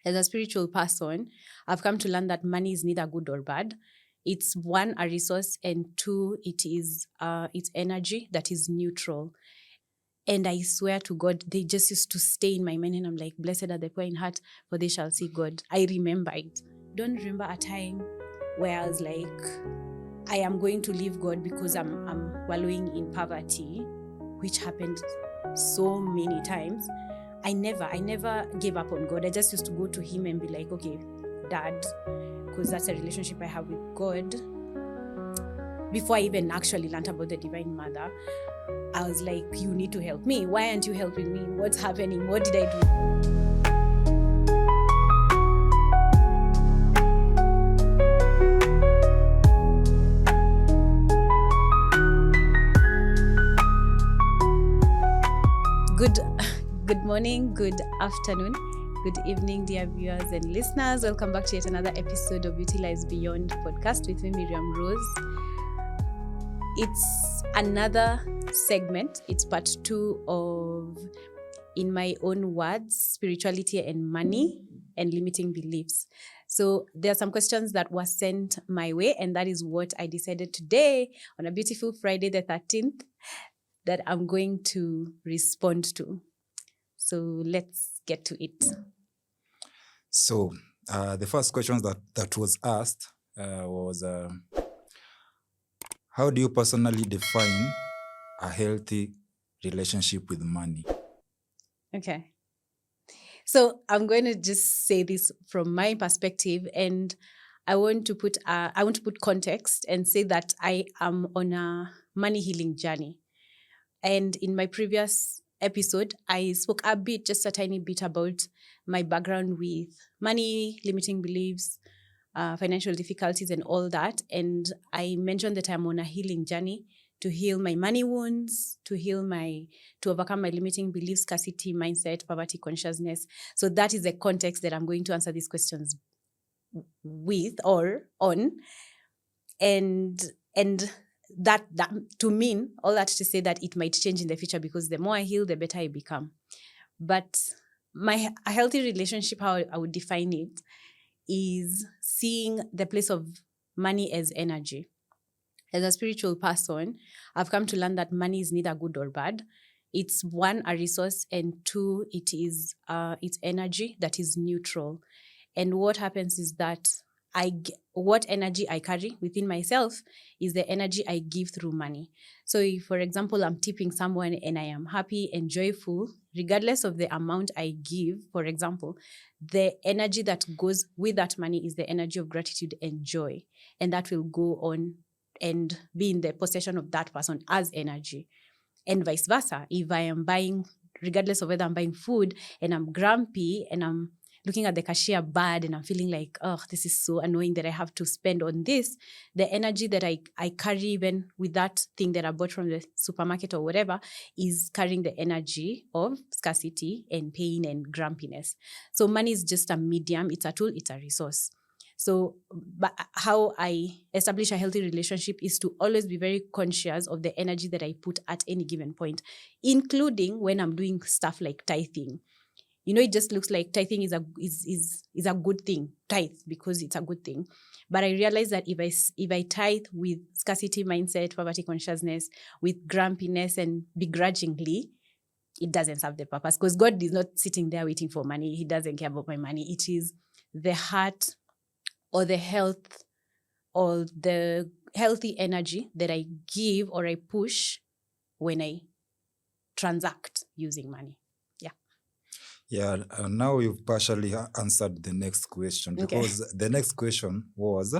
As a spiritual person, I've come to learn that money is neither good or bad. It's one, a resource, and two, it's energy that is neutral. And I swear to God, they just used to stay in my mind, and I'm like, blessed are the poor in heart, for they shall see God. I remember it. Don't remember a time where I was like, I am going to leave God because I'm wallowing in poverty, which happened so many times. I never gave up on God. I just used to go to him and be like, okay, Dad, because that's a relationship I have with God. Before I even actually learned about the Divine Mother, I was like, you need to help me. Why aren't you helping me? What's happening? What did I do? Good morning, good afternoon, good evening, dear viewers and listeners. Welcome back to yet another episode of Beauty Lies Beyond podcast with me, Miriam Rose. It's another segment. It's part 2 of, in my own words, spirituality and money and limiting beliefs. So there are some questions that were sent my way, and that is what I decided today on a beautiful Friday the 13th that I'm going to respond to. So let's get to it. So the first question that was asked was, how do you personally define a healthy relationship with money? Okay. So I'm going to just say this from my perspective, and I want to put context and say that I am on a money healing journey. And in my previous episode, I spoke just a tiny bit about my background with money, limiting beliefs, financial difficulties, and all that. And I mentioned that I'm on a healing journey to heal my money wounds, to overcome my limiting beliefs, scarcity mindset, poverty consciousness. So that is the context that I'm going to answer these questions with or on. And that to mean all that to say that it might change in the future, because the more I heal, the better I become. But a healthy relationship, how I would define it, is seeing the place of money as energy. As a spiritual person, I've come to learn that money is neither good or bad. It's one, a resource, and two, it's energy that is neutral. And what happens is that what energy I carry within myself is the energy I give through money. So if, for example, I'm tipping someone and I am happy and joyful, regardless of the amount I give, for example, the energy that goes with that money is the energy of gratitude and joy. And that will go on and be in the possession of that person as energy. And vice versa. If I am buying, regardless of whether I'm buying food and I'm grumpy and I'm looking at the cashier bad and I'm feeling like, oh, this is so annoying that I have to spend on this, the energy that I carry even with that thing that I bought from the supermarket or whatever is carrying the energy of scarcity and pain and grumpiness. So money is just a medium. It's a tool. It's a resource. So but how I establish a healthy relationship is to always be very conscious of the energy that I put at any given point, including when I'm doing stuff like tithing. You know, it just looks like tithing is a good thing, tithe, because it's a good thing. But I realize that if I tithe with scarcity mindset, poverty consciousness, with grumpiness and begrudgingly, it doesn't serve the purpose, because God is not sitting there waiting for money. He doesn't care about my money. It is the heart or the health or the healthy energy that I give or I push when I transact using money. Yeah, now you've partially answered the next question, because the next question was,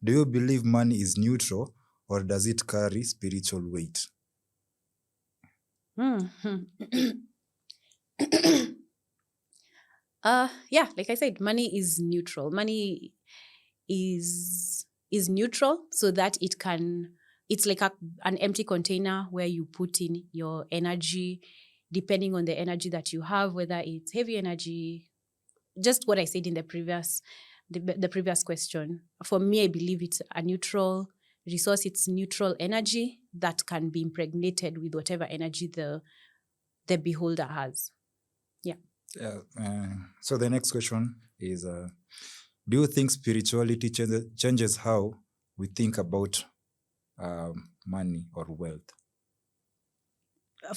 do you believe money is neutral or does it carry spiritual weight? Yeah, like I said, money is neutral. Money is neutral so that it's like an empty container where you put in your energy, depending on the energy that you have, whether it's heavy energy, just what I said in the previous question. For me, I believe it's a neutral resource. It's neutral energy that can be impregnated with whatever energy the beholder has. Yeah. So the next question is, do you think spirituality changes how we think about money or wealth?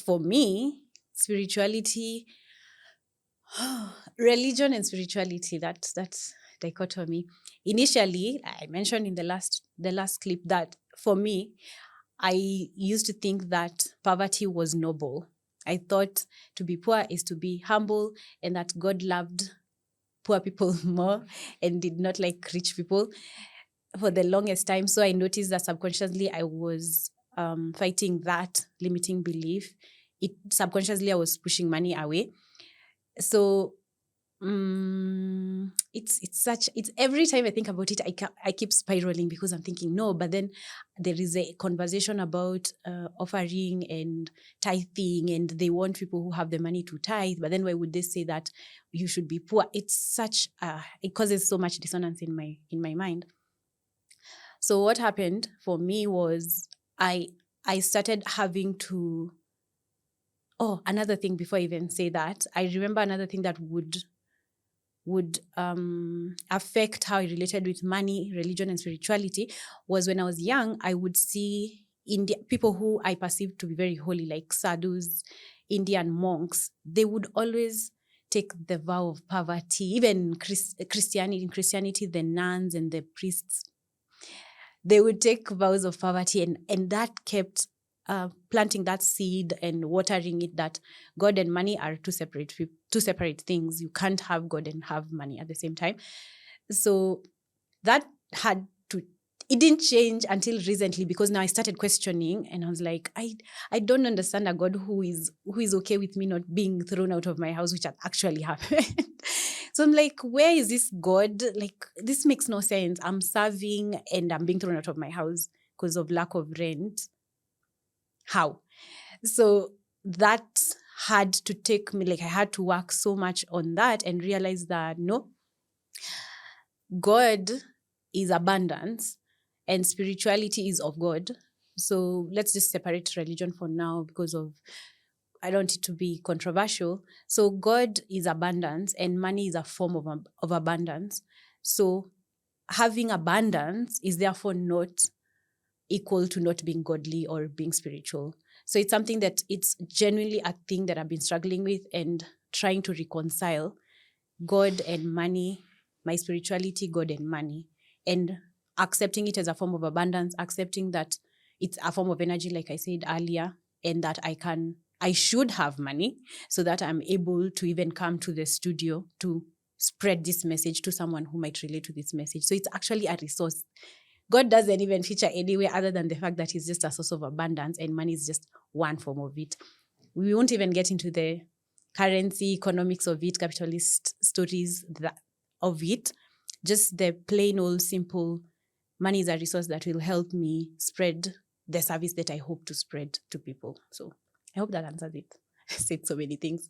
For me, spirituality, religion and spirituality, that dichotomy. Initially, I mentioned in the last clip that for me, I used to think that poverty was noble. I thought to be poor is to be humble, and that God loved poor people more and did not like rich people for the longest time. So I noticed that subconsciously I was fighting that limiting belief. Subconsciously I was pushing money away. So it's every time I think about it, I keep spiraling because I'm thinking no, but then there is a conversation about offering and tithing, and they want people who have the money to tithe, but then why would they say that you should be poor? It's such it causes so much dissonance in my mind. So what happened for me was I started having to. Oh, another thing before I even say that, I remember another thing that would affect how I related with money, religion, and spirituality was when I was young, I would see people who I perceived to be very holy, like sadhus, Indian monks. They would always take the vow of poverty. Even in Christianity, the nuns and the priests, they would take vows of poverty, and that kept planting that seed and watering it that God and money are two separate things. You can't have God and have money at the same time. So that it didn't change until recently, because now I started questioning and I was like, I don't understand a God who is okay with me not being thrown out of my house, which had actually happened. So I'm like, where is this God? Like, this makes no sense. I'm serving and I'm being thrown out of my house because of lack of rent. How? So that had to take me, like I had to work so much on that and realize that no, God is abundance and spirituality is of God. So let's just separate religion for now because I don't want it to be controversial. So God is abundance and money is a form of abundance. So having abundance is therefore not equal to not being godly or being spiritual. So it's something that it's genuinely a thing that I've been struggling with and trying to reconcile God and money, my spirituality, God and money, and accepting it as a form of abundance, accepting that it's a form of energy, like I said earlier, and that I should have money so that I'm able to even come to the studio to spread this message to someone who might relate to this message. So it's actually a resource. God doesn't even feature anywhere other than the fact that he's just a source of abundance and money is just one form of it. We won't even get into the currency, economics of it, capitalist stories of it. Just the plain old simple money is a resource that will help me spread the service that I hope to spread to people. So I hope that answers it. I said so many things.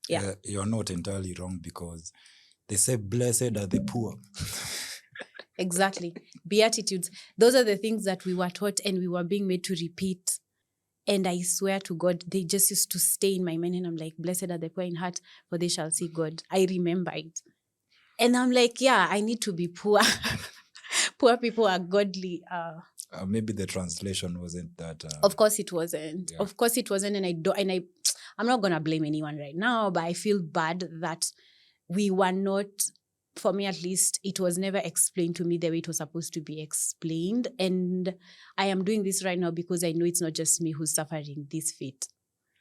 Yeah. You're not entirely wrong, because they say blessed are the poor. Exactly. Beatitudes. Those are the things that we were taught and we were being made to repeat. And I swear to God, they just used to stay in my mind. And I'm like, blessed are the poor in heart, for they shall see God. I remember it. And I'm like, yeah, I need to be poor. Poor people are godly. Maybe the translation wasn't that. Of course it wasn't. Yeah. Of course it wasn't. And I'm not going to blame anyone right now, but I feel bad that we were not, for me at least, it was never explained to me the way it was supposed to be explained. And I am doing this right now because I know it's not just me who's suffering this fate.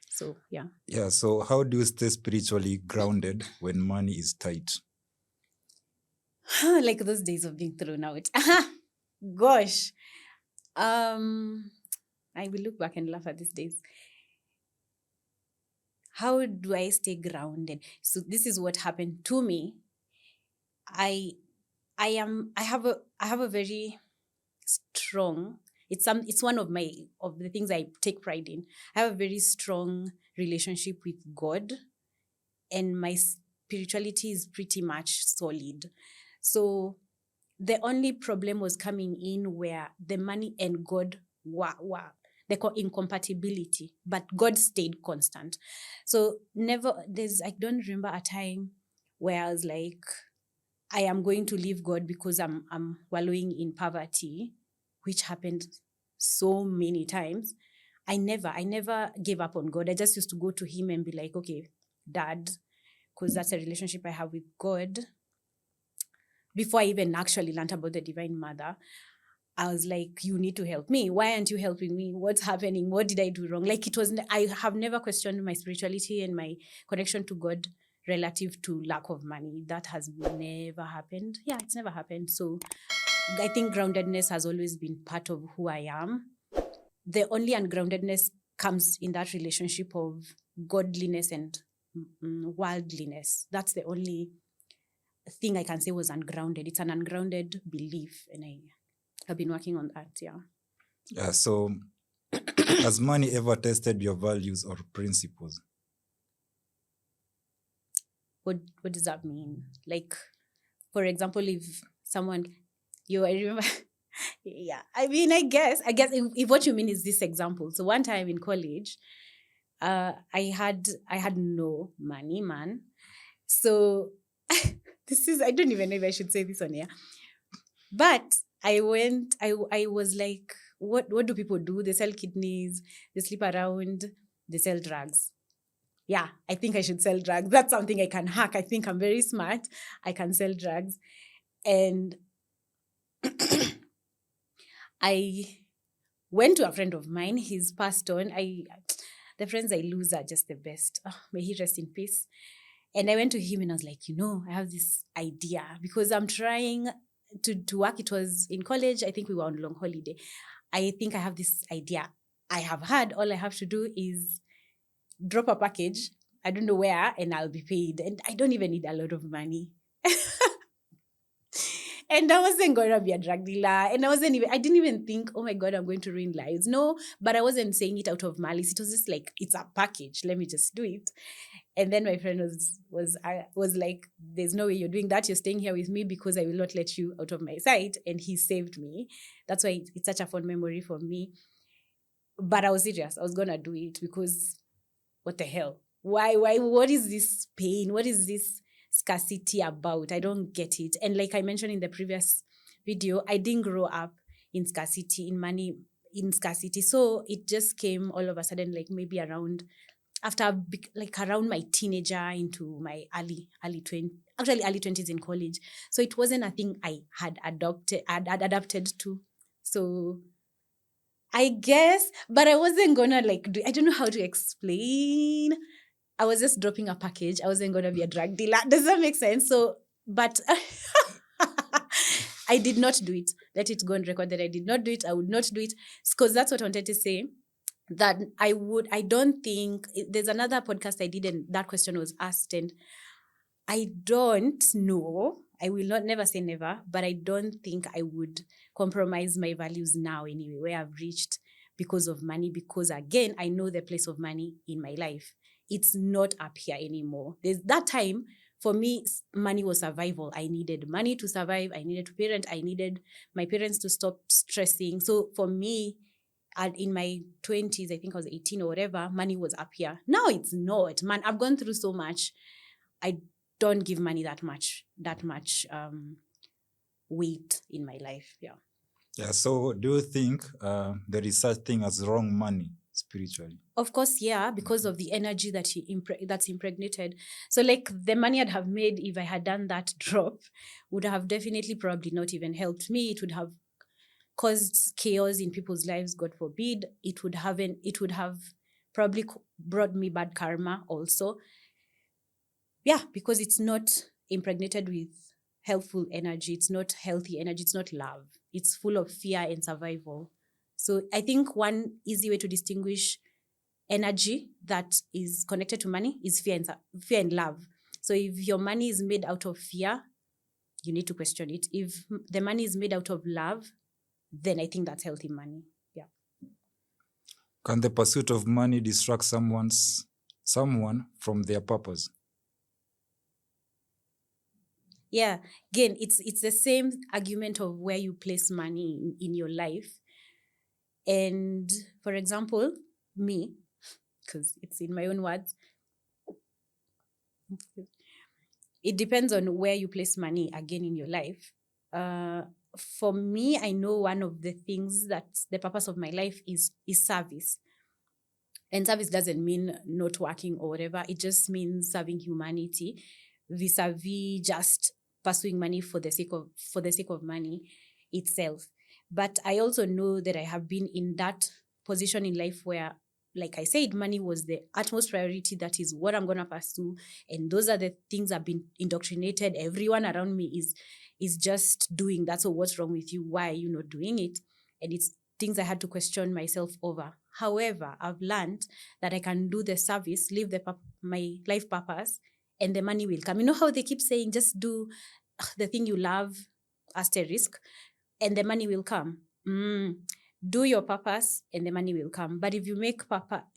So, yeah. Yeah. So how do you stay spiritually grounded when money is tight? Like those days of being thrown out. Gosh. I will look back and laugh at these days. How do I stay grounded? So this is what happened to me. I have a very strong, it's one of the things I take pride in. I have a very strong relationship with God, and my spirituality is pretty much solid. So the only problem was coming in where the money and God were the incompatibility, but God stayed constant. So I don't remember a time where I was like, I am going to leave God because I'm wallowing in poverty, which happened so many times. I never gave up on God. I just used to go to him and be like, okay, Dad, because that's a relationship I have with God. Before I even actually learned about the Divine Mother, I was like, you need to help me. Why aren't you helping me? What's happening? What did I do wrong? Like, I have never questioned my spirituality and my connection to God relative to lack of money. That has never happened. Yeah, it's never happened. So I think groundedness has always been part of who I am. The only ungroundedness comes in that relationship of godliness and worldliness. That's the only thing I can say was ungrounded. It's an ungrounded belief, and I've been working on that. Yeah. So, has money ever tested your values or principles? What does that mean? Like, for example, if someone, I remember, yeah. I mean, I guess if what you mean is this example. So one time in college, I had no money, man. So I don't even know if I should say this on here. But I was like, what do people do? They sell kidneys, they sleep around, they sell drugs. Yeah, I think I should sell drugs. That's something I can hack. I think I'm very smart. I can sell drugs. And I went to a friend of mine. He's passed on. The friends I lose are just the best. Oh, may he rest in peace. And I went to him and I was like, I have this idea because I'm trying to work. It was in college. I think we were on long holiday. I think I have this idea. I have had, all I have to do is drop a package. I don't know where, and I'll be paid. And I don't even need a lot of money. And I wasn't going to be a drug dealer. And I didn't even think, oh my God, I'm going to ruin lives. No, but I wasn't saying it out of malice. It was just like, it's a package. Let me just do it. And then my friend was like, there's no way you're doing that. You're staying here with me because I will not let you out of my sight. And he saved me. That's why it's such a fond memory for me. But I was serious. I was going to do it because what the hell? Why? What is this pain? What is this scarcity about? I don't get it. And like I mentioned in the previous video, I didn't grow up in scarcity, in money, in scarcity. So it just came all of a sudden, like maybe around my teenager into my early 20s in college. So it wasn't a thing I had adapted to. So I guess, but I wasn't gonna I don't know how to explain. I was just dropping a package. I wasn't gonna be a drug dealer. Does that make sense? So, but I did not do it. Let it go on record that I did not do it. I would not do it because that's what I wanted to say. That I don't think, there's another podcast I did and that question was asked and I don't know. I will never say never, but I don't think I would compromise my values now anyway, where I've reached because of money, because again, I know the place of money in my life. It's not up here anymore. There's that time, for me, money was survival. I needed money to survive. I needed to parent. I needed my parents to stop stressing. So for me, in my 20s, I think I was 18 or whatever, money was up here. Now it's not. Man, I've gone through so much. I don't give money that much weight in my life. Yeah. So, do you think there is such thing as wrong money spiritually? Of course, yeah, because of the energy that's impregnated. So like the money I'd have made if I had done that drop would have definitely probably not even helped me. It would have caused chaos in people's lives, God forbid. It would have probably brought me bad karma also. Yeah, because it's not impregnated with helpful energy. It's not healthy energy. It's not love. It's full of fear and survival. So I think one easy way to distinguish energy that is connected to money is fear and love. So if your money is made out of fear, you need to question it. If the money is made out of love, then I think that's healthy money. Yeah. Can the pursuit of money distract someone from their purpose? Yeah, again, it's the same argument of where you place money in your life. And for example, me, because it's in my own words, it depends on where you place money again in your life. For me, I know one of the things that the purpose of my life is service. And service doesn't mean not working or whatever. It just means serving humanity vis-a-vis just pursuing money for the sake of money itself. But I also know that I have been in that position in life where, like I said, money was the utmost priority. That is what I'm going to pursue. And those are the things I've been indoctrinated. Everyone around me is just doing that. So what's wrong with you? Why are you not doing it? And it's things I had to question myself over. However, I've learned that I can do the service, live my life purpose, and the money will come. You know how they keep saying, just do the thing you love, asterisk, and the money will come. Do your purpose and the money will come. But if you make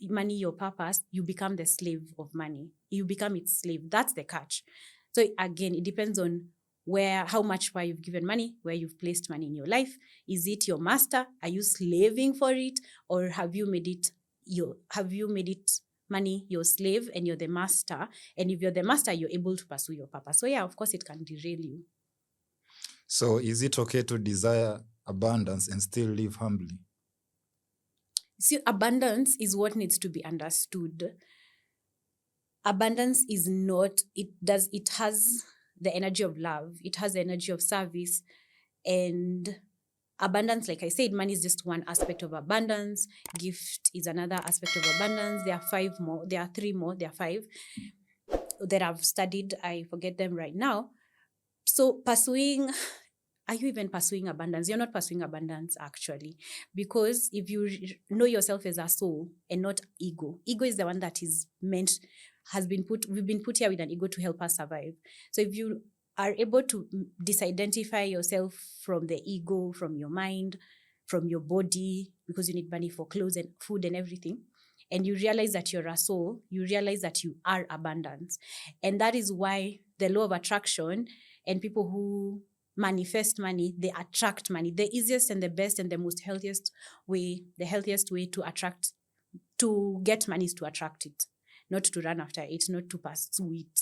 money your purpose, you become the slave of money. You become its slave. That's the catch. So again, it depends on how much power you've given money, where you've placed money in your life. Is it your master? Are you slaving for it? Or have you made it money your slave and you're the master? And if you're the master, you're able to pursue your purpose. So yeah, of course it can derail you. So is it okay to desire abundance and still live humbly? See, abundance is what needs to be understood. Abundance is not, it has the energy of love. It has the energy of service. And abundance, like I said, money is just one aspect of abundance. Gift is another aspect of abundance. There are 3 more, there are 5 that I've studied. I forget them right now. So are you even pursuing abundance? You're not pursuing abundance, actually, because if you know yourself as a soul and not ego is the one that we've been put here with an ego to help us survive. So if you are able to disidentify yourself from the ego, from your mind, from your body, because you need money for clothes and food and everything, and you realize that you're a soul, you realize that you are abundance. And that is why the law of attraction and people who manifest money, they attract money. The easiest and the best and the most healthiest way to get money is to attract it, not to run after it, not to pursue it,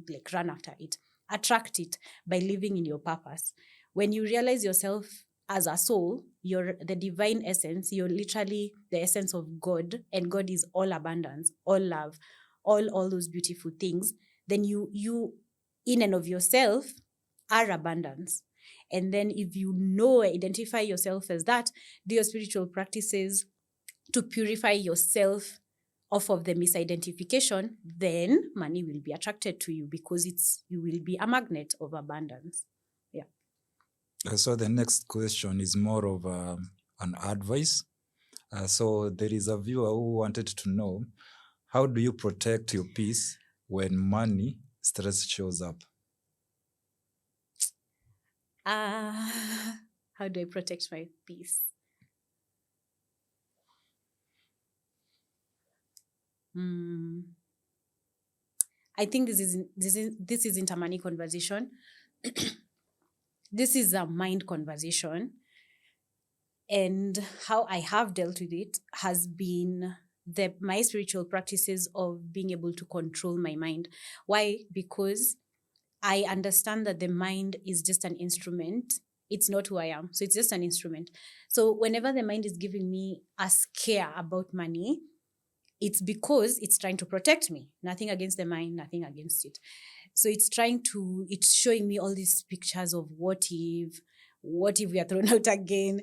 like run after it. Attract it by living in your purpose. When you realize yourself as a soul, you're the divine essence, you're literally the essence of God, and God is all abundance, all love, all those beautiful things, then you in and of yourself are abundance. And then if you identify yourself as that, do your spiritual practices to purify yourself off of the misidentification, then money will be attracted to you because you will be a magnet of abundance. Yeah. So the next question is more of an advice. So there is a viewer who wanted to know, how do you protect your peace when money stress shows up? How do I protect my peace? I think this isn't a money conversation. This is a mind conversation. And how I have dealt with it has been my spiritual practices of being able to control my mind. Why? Because I understand that the mind is just an instrument. It's not who I am. So it's just an instrument. So whenever the mind is giving me a scare about money, it's because it's trying to protect me. Nothing against the mind, nothing against it. So it's showing me all these pictures of what if we are thrown out again?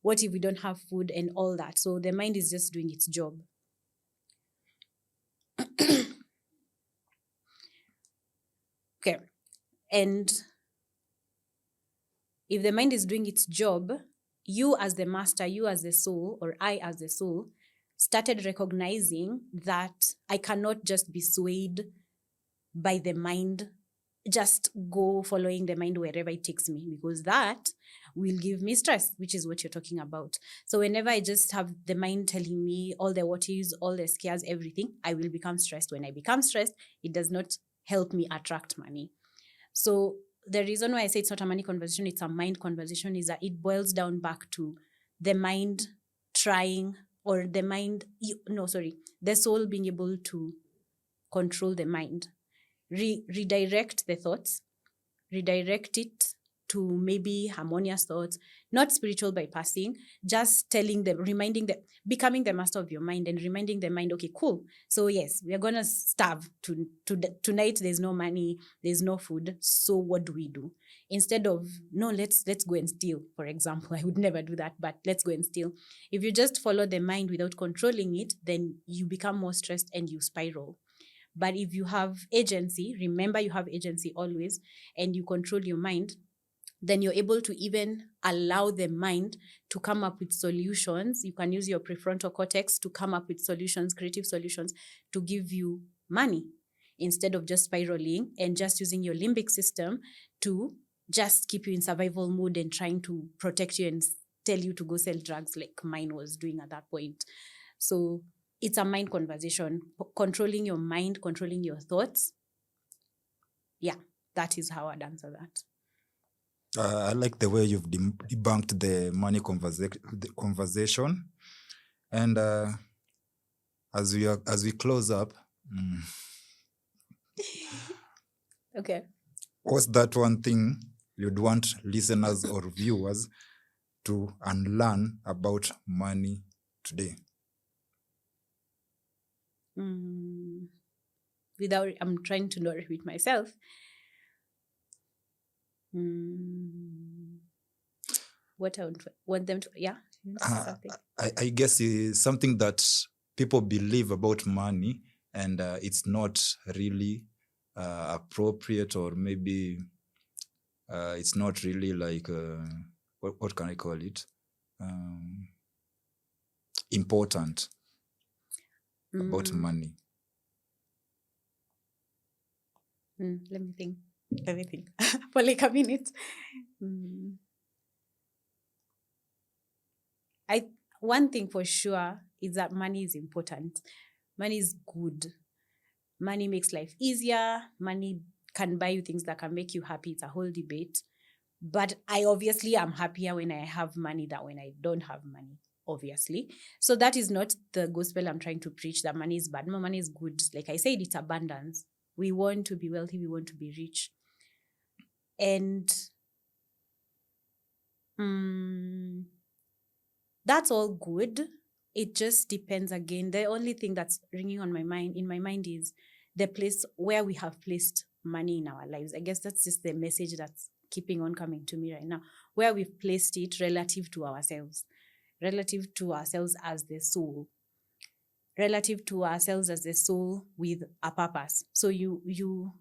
What if we don't have food and all that? So the mind is just doing its job. Okay. And if the mind is doing its job, you as the master, you as the soul, or I as the soul, started recognizing that I cannot just be swayed by the mind, just go following the mind wherever it takes me, because that will give me stress, which is what you're talking about. So whenever I just have the mind telling me all the what ifs, all the scares, everything, I will become stressed. When I become stressed, it does not help me attract money. So the reason why I say it's not a money conversation, it's a mind conversation, is that it boils down back to the mind trying, or the soul being able to control the mind. redirect the thoughts, redirect it to maybe harmonious thoughts, not spiritual bypassing, just telling them, reminding them, becoming the master of your mind and reminding the mind, okay, cool. So yes, we are going to starve tonight. There's no money, there's no food. So what do we do? Instead of, no, let's go and steal, for example. I would never do that, but let's go and steal. If you just follow the mind without controlling it, then you become more stressed and you spiral. But if you have agency, remember you have agency always, and you control your mind, then you're able to even allow the mind to come up with solutions. You can use your prefrontal cortex to come up with solutions, creative solutions, to give you money, instead of just spiraling and just using your limbic system to just keep you in survival mode and trying to protect you and tell you to go sell drugs like mine was doing at that point. So it's a mind conversation, controlling your mind, controlling your thoughts. Yeah, that is how I'd answer that. I like the way you've debunked the money conversation. And as we close up, Okay. what's that one thing you'd want listeners or viewers to unlearn about money today? Without, I'm trying to not repeat myself. What I would want them to, yeah. I guess it's something that people believe about money, and it's not really appropriate, or maybe it's not really like what can I call it? Important about money. Let me think. For like a minute. One thing for sure is that money is important. Money is good. Money makes life easier. Money can buy you things that can make you happy. It's a whole debate. But I obviously am happier when I have money than when I don't have money, obviously. So that is not the gospel I'm trying to preach, that money is bad. No, money is good. Like I said, it's abundance. We want to be wealthy. We want to be rich. And that's all good. It just depends again. The only thing that's ringing on in my mind is the place where we have placed money in our lives. I guess that's just the message that's keeping on coming to me right now, where we've placed it relative to ourselves as the soul, relative to ourselves as the soul with a purpose. So you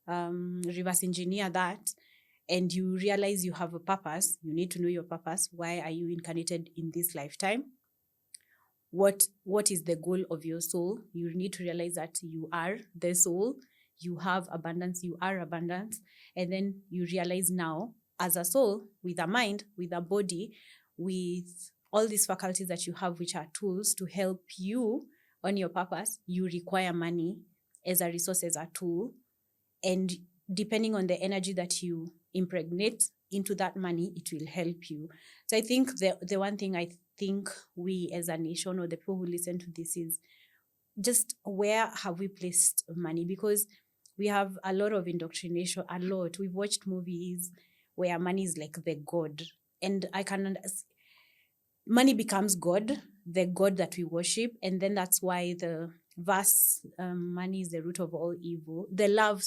reverse engineer that, and you realize you have a purpose. You need to know your purpose. Why are you incarnated in this lifetime? What is the goal of your soul? You need to realize that you are the soul. You have abundance. You are abundance. And then you realize now, as a soul, with a mind, with a body, with all these faculties that you have, which are tools to help you on your purpose, you require money as a resource, as a tool. And depending on the energy that you impregnate into that money, it will help you. So I think the one thing I think we as a nation, or the people who listen to this, is just where have we placed money? Because we have a lot of indoctrination, a lot. We've watched movies where money is like the God. And I can understand. Money becomes God, the God that we worship. And then that's why the verse, money is the root of all evil. The love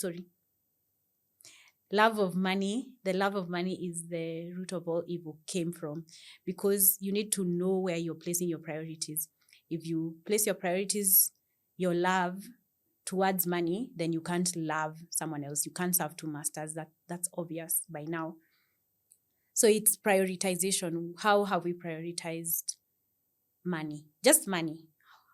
of money is the root of all evil, came from, because you need to know where you're placing your priorities. If you place your priorities, your love towards money, then you can't love someone else. You can't serve two masters. That's obvious by now. So it's prioritization. How have we prioritized money? Just money.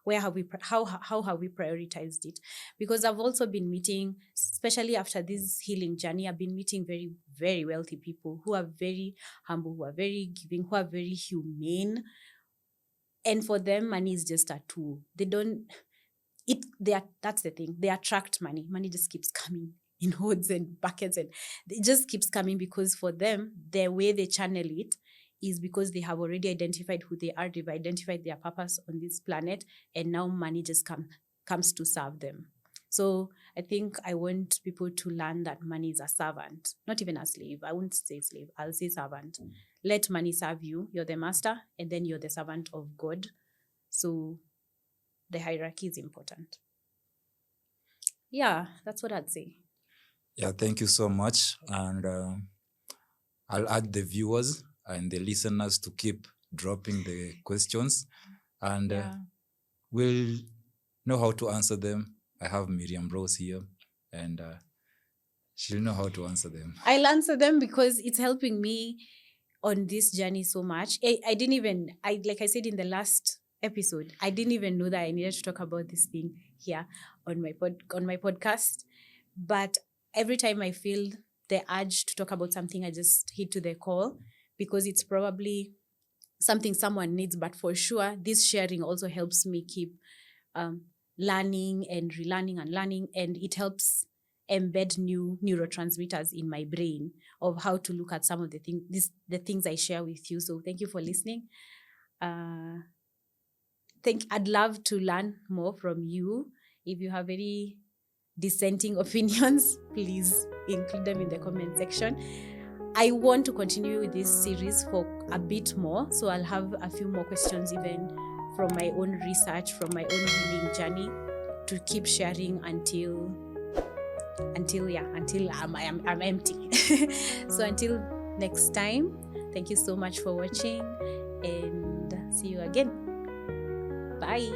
Where have we, how have we prioritized it? Because I've also been meeting, especially after this healing journey, I've been meeting very, very wealthy people who are very humble, who are very giving, who are very humane. And for them, money is just a tool. That's the thing. They attract money. Money just keeps coming in hordes and buckets, and it just keeps coming, because for them, the way they channel it is because they have already identified who they are, they've identified their purpose on this planet, and now money just comes to serve them. So I think I want people to learn that money is a servant, not even a slave. I won't say slave, I'll say servant. Let money serve you. You're the master, and then you're the servant of God. So the hierarchy is important. Yeah, that's what I'd say. Yeah, thank you so much. And I'll add the viewers and the listeners to keep dropping the questions, and we'll know how to answer them. I have Miriam Rose here, and she'll know how to answer them. I'll answer them because it's helping me on this journey so much. I didn't even, like I said in the last episode, I didn't even know that I needed to talk about this thing here on my podcast. But every time I feel the urge to talk about something, I just hit to the call, because it's probably something someone needs. But for sure, this sharing also helps me keep learning and relearning and learning, and it helps embed new neurotransmitters in my brain of how to look at some of the things I share with you. So thank you for listening. I'd love to learn more from you. If you have any dissenting opinions, please include them in the comment section. I want to continue with this series for a bit more, so I'll have a few more questions even from my own research, from my own healing journey, to keep sharing until I'm empty. So until next time, thank you so much for watching, and see you again. Bye.